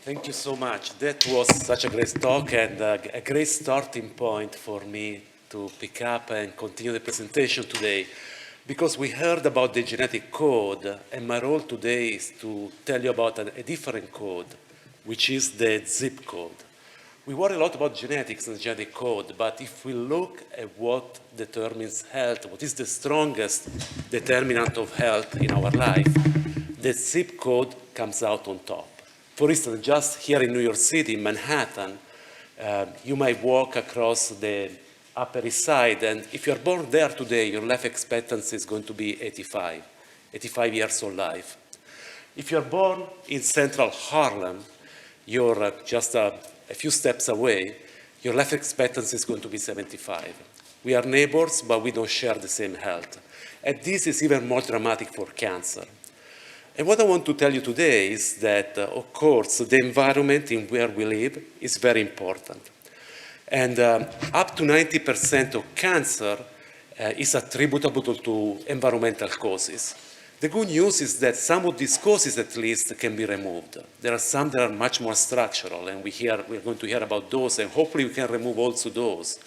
Thank you so much. That was such a great talk and a great starting point for me to pick up and continue the presentation today, because we heard about the genetic code, and my role today is to tell you about a different code, which is the zip code. We worry a lot about genetics and genetic code, but if we look at what determines health, what is the strongest determinant of health in our life, the zip code comes out on top. For instance, just here in New York City, Manhattan, you might walk across the Upper East Side, and if you're born there today, your life expectancy is going to be 85 years of life. If you're born in central Harlem, you're just a few steps away, your life expectancy is going to be 75. We are neighbors, but we don't share the same health. And this is even more dramatic for cancer. And what I want to tell you today is that, of course, the environment in where we live is very important. And up to 90% of cancer is attributable to environmental causes. The good news is that some of these causes, at least, can be removed. There are some that are much more structural, and we're going to hear about those, and hopefully we can remove also those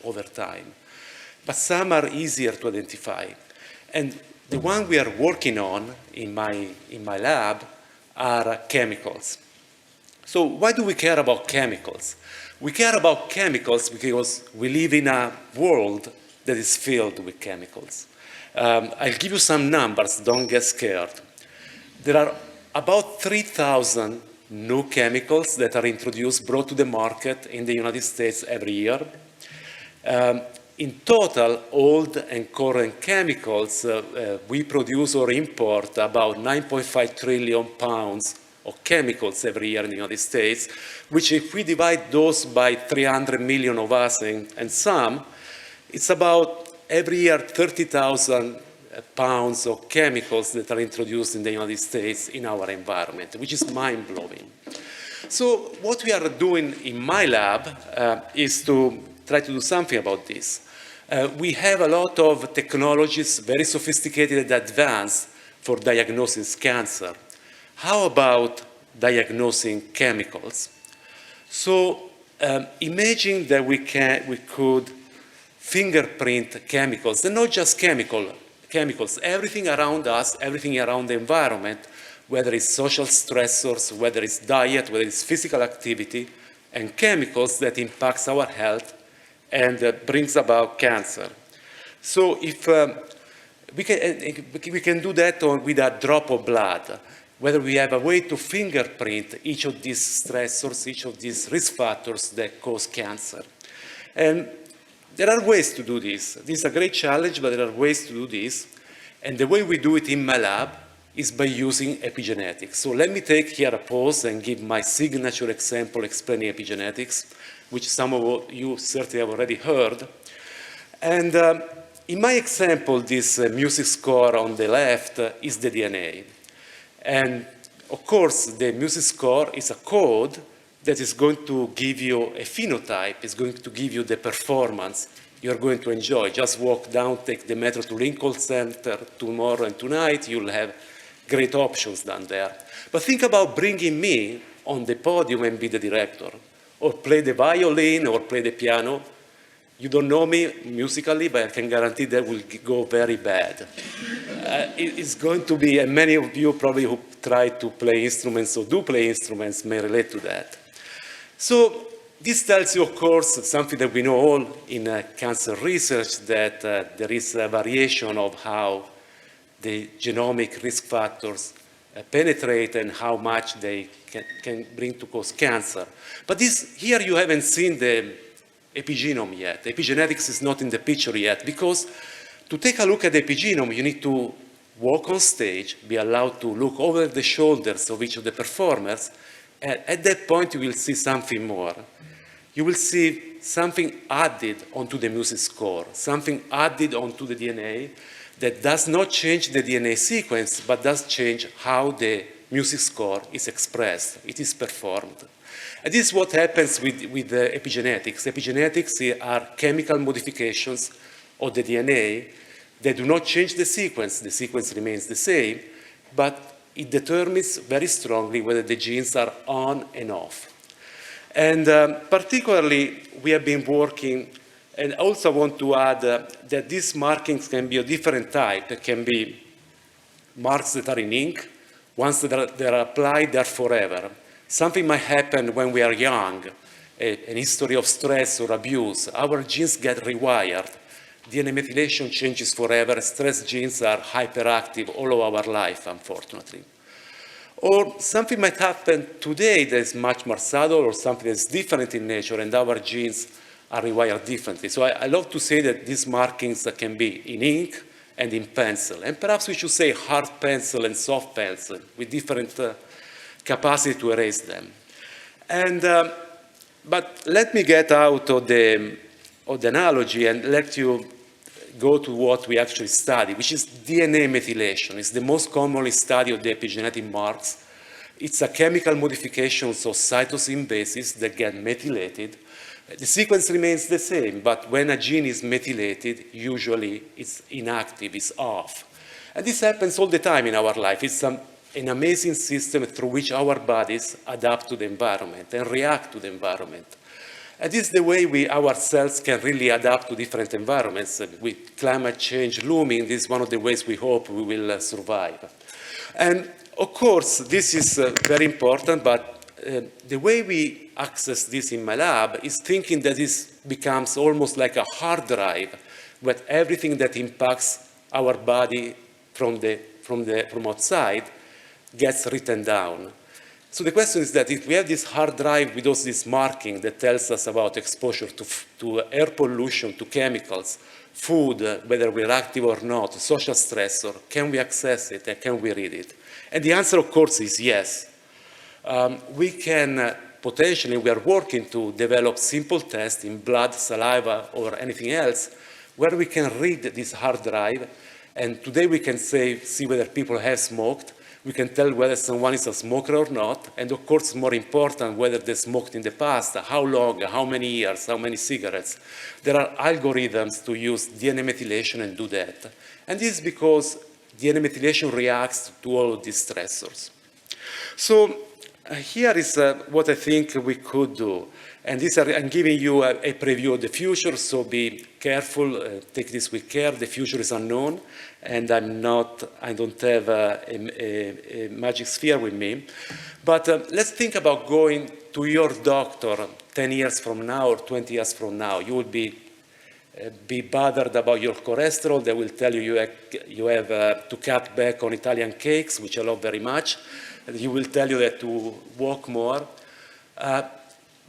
over time. But some are easier to identify. And the one we are working on in my lab are chemicals. So why do we care about chemicals? We care about chemicals because we live in a world that is filled with chemicals. I'll give you some numbers, don't get scared. There are about 3,000 new chemicals that are introduced, brought to the market in the United States every year. In total, old and current chemicals, we produce or import about 9.5 trillion pounds of chemicals every year in the United States, which if we divide those by 300 million of us and some, it's about every year 30,000 pounds of chemicals that are introduced in the United States in our environment, which is mind-blowing. So what we are doing in my lab is to try to do something about this. We have a lot of technologies, very sophisticated and advanced, for diagnosing cancer. How about diagnosing chemicals? So imagine that we could fingerprint chemicals, and not just chemicals, everything around us, everything around the environment, whether it's social stressors, whether it's diet, whether it's physical activity, and chemicals that impacts our health and brings about cancer. So if we can do that with a drop of blood, whether we have a way to fingerprint each of these stressors, each of these risk factors that cause cancer. And there are ways to do this. This is a great challenge, but there are ways to do this. And the way we do it in my lab is by using epigenetics. So let me take here a pause and give my signature example explaining epigenetics, which some of you certainly have already heard. And in my example, this music score on the left is the DNA. And of course, the music score is a code that is going to give you a phenotype, is going to give you the performance you're going to enjoy. Just walk down, take the metro to Lincoln Center tomorrow and tonight, you'll have great options down there. But think about bringing me on the podium and be the director, or play the violin, or play the piano. You don't know me musically, but I can guarantee that will go very bad. It's going to be, and many of you probably who try to play instruments or do play instruments may relate to that. So this tells you, of course, something that we know all in cancer research, that there is a variation of how the genomic risk factors penetrate and how much they can bring to cause cancer. But here you haven't seen the epigenome yet. Epigenetics is not in the picture yet, because to take a look at the epigenome, you need to walk on stage, be allowed to look over the shoulders of each of the performers, and at that point you will see something more. You will see something added onto the music score, something added onto the DNA that does not change the DNA sequence, but does change how the music score is expressed, it is performed. And this is what happens with epigenetics. Epigenetics are chemical modifications of the DNA that do not change the sequence remains the same, but it determines very strongly whether the genes are on and off. And particularly, we have been working, and also want to add that these markings can be a different type. It can be marks that are in ink. Once they're applied, they're forever. Something might happen when we are young, an history of stress or abuse. Our genes get rewired. DNA methylation changes forever. Stress genes are hyperactive all of our life, unfortunately. Or something might happen today that is much more subtle, or something that's different in nature, and our genes are rewired differently. So I love to say that these markings can be in ink and in pencil. And perhaps we should say hard pencil and soft pencil with different capacity to erase them. And, but let me get out of the analogy and let you go to what we actually study, which is DNA methylation. It's the most commonly studied of the epigenetic marks. It's a chemical modification of cytosine bases that get methylated. The sequence remains the same, but when a gene is methylated, usually it's inactive, it's off. And this happens all the time in our life. It's an amazing system through which our bodies adapt to the environment and react to the environment. And this is the way our cells can really adapt to different environments. With climate change looming, this is one of the ways we hope we will survive. And of course, this is very important, but the way we access this in my lab is thinking that this becomes almost like a hard drive, with everything that impacts our body from outside gets written down. So the question is that if we have this hard drive with all this marking that tells us about exposure to air pollution, to chemicals, food, whether we're active or not, social stressor, can we access it and can we read it? And the answer, of course, is yes. We can potentially, we are working to develop simple tests in blood, saliva, or anything else where we can read this hard drive. And today we can see whether people have smoked. We can tell whether someone is a smoker or not. And of course, more important, whether they smoked in the past, how long, how many years, how many cigarettes. There are algorithms to use DNA methylation and do that. And this is because DNA methylation reacts to all of these stressors. So here is what I think we could do. And I'm giving you a preview of the future, so be careful, take this with care. The future is unknown, and I don't have a magic sphere with me. But let's think about going to your doctor 10 years from now or 20 years from now. You will be bothered about your cholesterol. They will tell you have to cut back on Italian cakes, which I love very much. He will tell you that to walk more.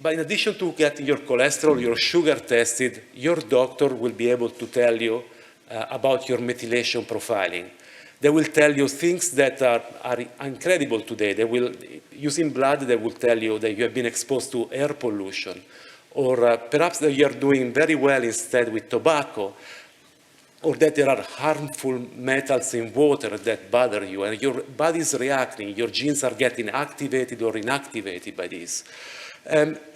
But in addition to getting your cholesterol, your sugar tested, your doctor will be able to tell you about your methylation profiling. They will tell you things that are incredible today. Using blood, they will tell you that you have been exposed to air pollution, or perhaps that you are doing very well instead with tobacco, or that there are harmful metals in water that bother you, and your body is reacting, your genes are getting activated or inactivated by this.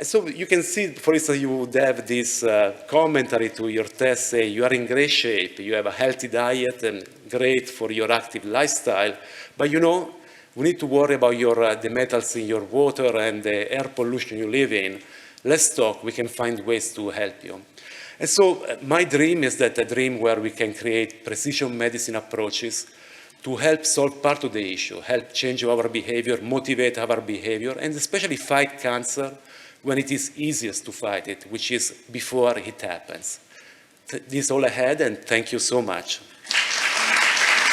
So you can see, for instance, you would have this commentary to your test, say you are in great shape, you have a healthy diet and great for your active lifestyle, but you know, we need to worry about the metals in your water and the air pollution you live in. Let's talk, we can find ways to help you. And so my dream is that a dream where we can create precision medicine approaches to help solve part of the issue, help change our behavior, motivate our behavior, and especially fight cancer when it is easiest to fight it, which is before it happens. This is all I had, and thank you so much.